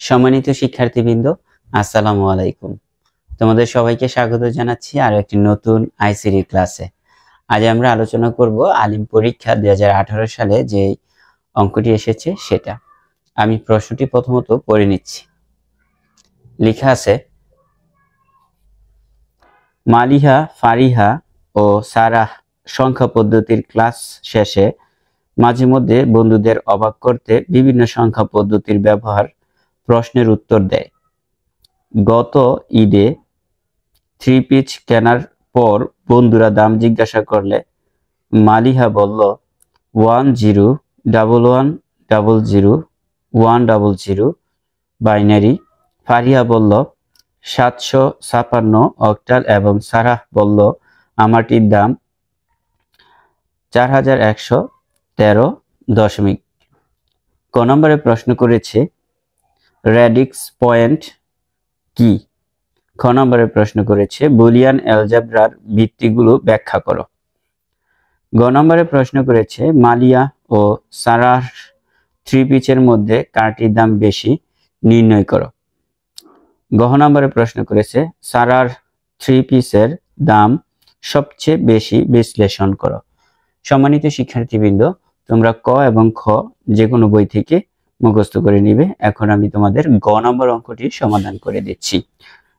সম্মানিত শিক্ষার্থীবৃন্দ, আসসালামু আলাইকুম। তোমাদের সবাইকে স্বাগত জানাচ্ছি আরো একটি নতুন আইসিটি ক্লাসে। আজ আমরা আলোচনা করব আলিম পরীক্ষা 2018 সালে যে অঙ্কটি এসেছে সেটা। আমি প্রশ্নটি প্রথমত পড়ে নিচ্ছি। লেখা আছে, মালিহা, ফারিহা ও সারাহ সংখ্যা পদ্ধতির ক্লাস শেষে মাঝে মধ্যে বন্ধুদের অবাক করতে বিভিন্ন সংখ্যা পদ্ধতির ব্যবহার প্রশ্নের উত্তর দেয়। গত ঈদে 3 পিস কেনার পর বন্ধুরা দাম জিজ্ঞাসা করলে মালিহা বলল 101100100100 বাইনারি। ফারিহা বলল 756 অক্টাল এবং সারাহ বলল আমারটির দাম 4113 দশমিক। ক নম্বরে প্রশ্ন করেছে রেডিক্স পয়েন্ট কি? খ নম্বরে প্রশ্ন করেছে বুলিয়ান অ্যালজেব্রার ভিত্তিগুলো ব্যাখ্যা করো। গ নম্বরে প্রশ্ন করেছে মালিয়া ও সারাহ 3 পিসের মধ্যে কারটির দাম বেশি নির্ণয় করো। গ নম্বরে প্রশ্ন করেছে সারার 3 পিসের দাম সবচেয়ে বেশি বিশ্লেষণ করো। সম্মানিত শিক্ষার্থীবৃন্দ, তোমরা ক এবং খ যে কোনো বই থেকে মুখস্থ করে নিবে। এখন আমি তোমাদের গ নম্বর অঙ্কটি সমাধান করে দিচ্ছি।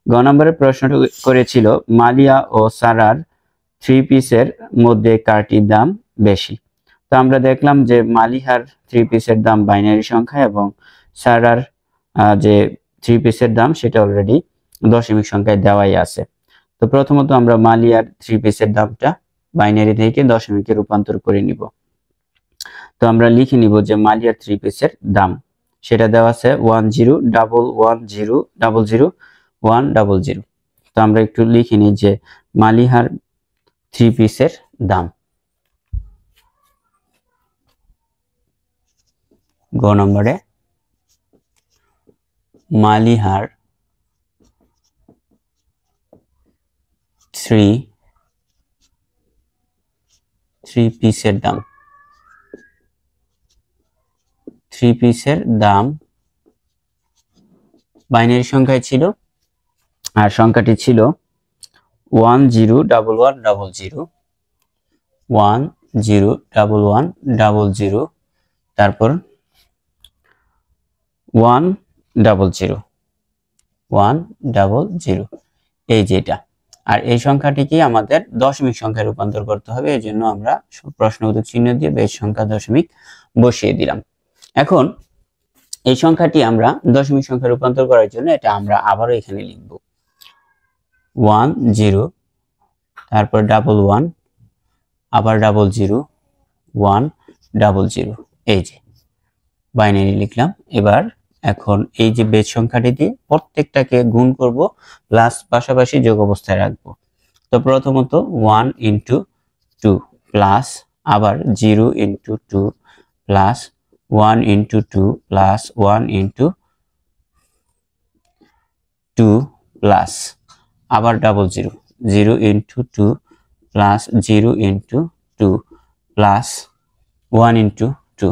গ নম্বরের প্রশ্নটি করেছিল মালিয়া ও সারার 3 পিসের মধ্যে কারটির দাম বেশি। তো আমরা দেখলাম যে মালিহার 3 পিসের দাম বাইনারি সংখ্যা এবং সারার যে 3 পিসের দাম সেটা অলরেডি দশমিক সংখ্যায় দেওয়াই আছে। তো প্রথমত আমরা মালিয়ার 3 পিসের দামটা বাইনারি থেকে দশমিকে রূপান্তর করে নিব। তো আমরা লিখে নিব যে মালিয়ার 3 পিসের দাম সেটা দেওয়া আছে 10110000 তো আমরা একটু লিখে নিই যে মালিহার 3 পিসের দাম। গ নম্বরে মালিহার 3 পিসের দাম। 3 পিসের দাম বাইনারি সংখ্যায় ছিল আর সংখ্যাটি ছিল 101100 তারপর 100 এই যেটা। আর এই সংখ্যাটিকে আমাদের দশমিক সংখ্যায় রূপান্তর করতে হবে, এই জন্য আমরা প্রশ্নবোধক চিহ্ন দিয়ে বেজ সংখ্যা দশমিক বসিয়ে দিলাম। এখন এই সংখ্যাটি আমরা দশমিক সংখ্যা রূপান্তর করার জন্য এটা আমরা আবারও এখানে লিখব 10 তারপর 11 আবার 00 100 এই যে বাইনারি লিখলাম। এবার এখন এই যে বেজ সংখ্যাটি দিয়ে প্রত্যেকটাকে গুণ করব প্লাস পাশাপাশি যোগ অবস্থায় রাখবো। তো প্রথমত 1 × 2 প্লাস আবার 0 × 2 প্লাস 1 × 2 প্লাস 1 × 2 প্লাস আবার 00 0 × 2 প্লাস 0 × 2 প্লাস 1 × 2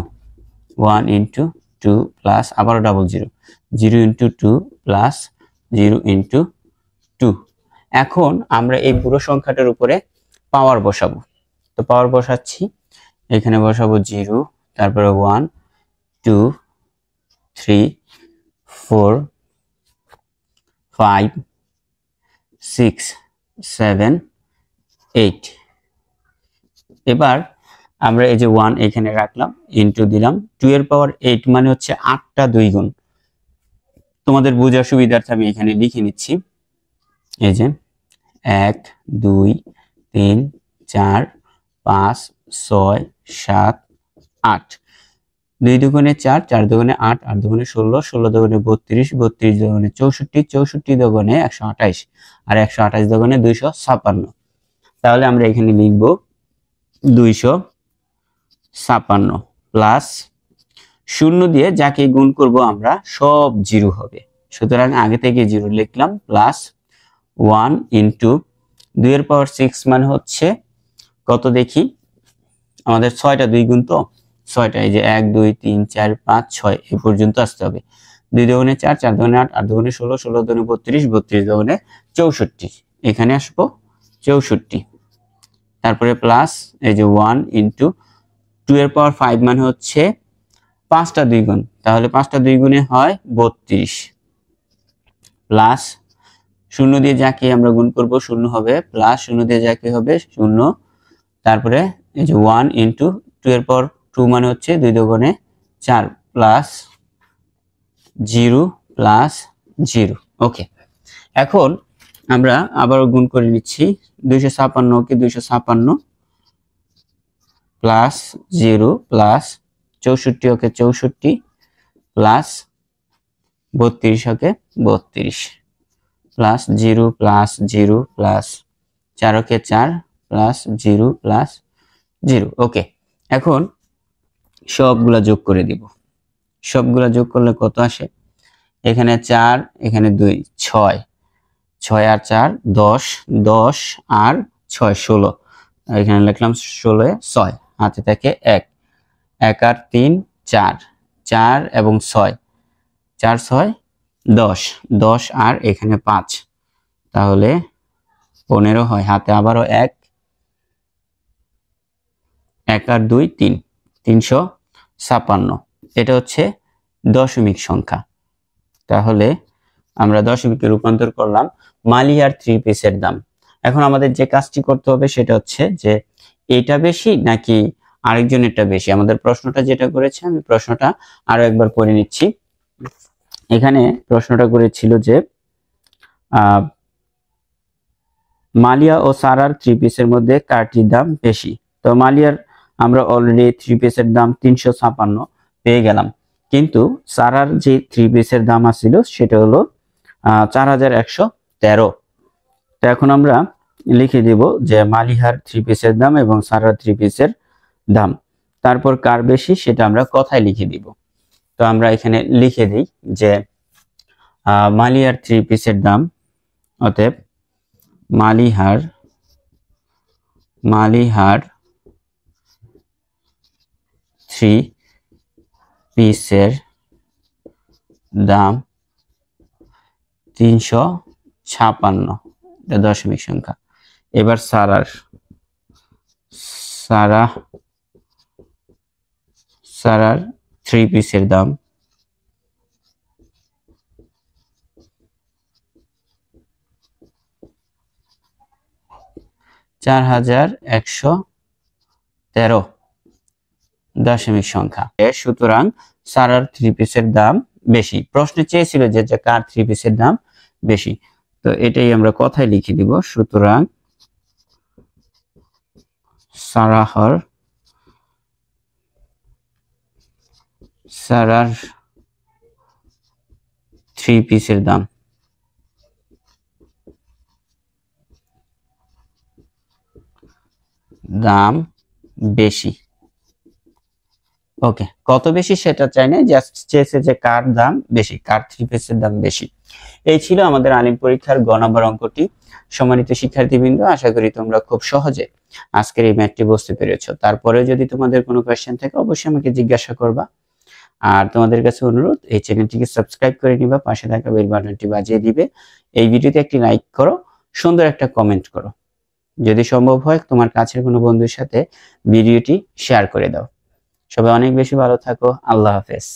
1 × 2 প্লাস আবার 00 0 × 2 প্লাস 0 × 2। এখন আমরা এই পুরো সংখ্যাটার উপরে পাওয়ার বসাবো। তো পাওয়ার বসাচ্ছি, এখানে বসাবো 0 তারপরে 1 2 3 4 5 6 7 8। এবার আমরা এই যে 1 এখানে রাখলাম, ইনটু দিলাম 2 এর পাওয়ার 8 মানে হচ্ছে 8টা 2 গুণ। তোমাদের বোঝার সুবিধার্থে আমি এখানে লিখে নিচ্ছি, এই যে 1 2 3 4 5 6 7 8 2 দুগুণে 4 4 দুগুণে 8 8 দুগুণে 16 16 দুগুণে 32 32 দুগুণে 64 64 দুগুণে 128 আর 128 দুগুণে 256। তাহলে আমরা এখানে লিখব 256 প্লাস শূন্য দিয়ে যাকে গুণ করব আমরা সব 0 হবে, সুতরাং আগে থেকে 0 লিখলাম প্লাস 1 × 2 এর পাওয়ার 6 মানে হচ্ছে কত দেখি, আমাদের 6টা 2 গুণ তো 6টা, এই যে 1 2 3 4 5 6 এই পর্যন্ত আসতে হবে। 2 দুগুণে 4, 4 দুগুণে 8, 8 দুগুণে 16, 16 দুগুণে 32, 32 দুগুণে 64, এখানে আসবো 64। তারপরে প্লাস এই যে 1 ইন্টু 2 এর পাওয়ার 5 মানে হচ্ছে 5টা 2 গুণ, তাহলে 5টা 2 গুণে হয় 32, প্লাস 0 দিয়ে যাকে আমরা গুণ করব 0 হবে, প্লাস 0 দিয়ে যাকে হবে 0, তারপরে এই যে 1 ইন্টু 2 এর পাওয়ার 2 মানে হচ্ছে 2 দুগুণে 4, প্লাস 0 প্লাস 0। ওকে, এখন আমরা আবারও গুণ করে নিচ্ছি। 256 কে 256 প্লাস 0 প্লাস 64 ওকে 64 প্লাস 32 ওকে 32 প্লাস 0 প্লাস 0 প্লাস 4 ওকে 4 প্লাস 0 প্লাস 0। ওকে, এখন সবগুলা যোগ করে দিব। সবগুলা যোগ করলে কত আসে? এখানে 4, এখানে 2, 6, 6 আর 4 10, 10 আর 6 16, এখানে লিখলাম 16 6, হাতে থাকে 1, 1 আর 3 4, 4 এবং 6, 4 6 10, 10 আর এখানে 5, তাহলে 15 হয়, হাতে আবারও 1, 1 আর 2 3, 356। এটা হচ্ছে দশমিক সংখ্যা। তাহলে আমরা দশমিকে রূপান্তর করলাম মালিহার 3 পিসের দাম। এখন আমাদের যে কাজটি করতে হবে সেটা হচ্ছে যে এটা বেশি নাকি আরেকজনেরটা বেশি। আমাদের প্রশ্নটা যেটা করেছে, আমি প্রশ্নটা আরো একবার করে নিচ্ছি। এখানে প্রশ্নটা করেছিল যে মালিয়া ও সারার 3 পিসের মধ্যে কারটির দাম বেশি। তো মালিয়ার আমরা অলরেডি 3 পিসের দাম 356 পেয়ে গেলাম, কিন্তু সারার যে 3 পিসের দাম আছিল সেটা হলো 4113। তো এখন আমরা লিখে দিব যে মালিহার 3 পিসের দাম এবং সারার 3 পিসের দাম, তারপর কার বেশি সেটা আমরা কথায় লিখে দিব। তো আমরা এখানে লিখে দিই যে মালিহার 3 পিসের দাম, অতএব মালিহার 3 পিসের দাম 356, এটা দশমিক সংখ্যা। এবার সারার 3 পিসের দাম 4113 দশমিক সংখ্যা। সুতরাং সারার 3 পিসের দাম বেশি। প্রশ্নে চেয়েছিল যে কার 3 পিসের দাম বেশি, তো এটাই আমরা কথায় লিখে দিব। সুতরাং সারার 3 পিসের দাম বেশি। ওকে, কত বেশি সেটা চাই না, জাস্ট চেয়েছে যে কার দাম বেশি, কার 3 পিসের দাম বেশি। এই ছিল আমাদের আলিম পরীক্ষার গ নম্বর অঙ্কটি। সম্মানিত শিক্ষার্থীবৃন্দ, আশা করি তোমরা খুব সহজে আজকের এই ম্যাথটি বুঝতে পেরেছো। তারপরে যদি তোমাদের কোনো কোয়েশ্চেন থাকে অবশ্যই আমাকে জিজ্ঞাসা করবা। আর তোমাদের কাছে অনুরোধ, এই চ্যানেলটিকে সাবস্ক্রাইব করে নিবা, পাশে থাকা বেল বাটনটি বাজিয়ে দিবে। এই ভিডিওতে একটি লাইক করো, সুন্দর একটা কমেন্ট করো। যদি সম্ভব হয় তোমার কাছের কোনো বন্ধুর সাথে ভিডিওটি শেয়ার করে দাও। সবাই অনেক বেশি ভালো থাকো। আল্লাহ হাফেজ।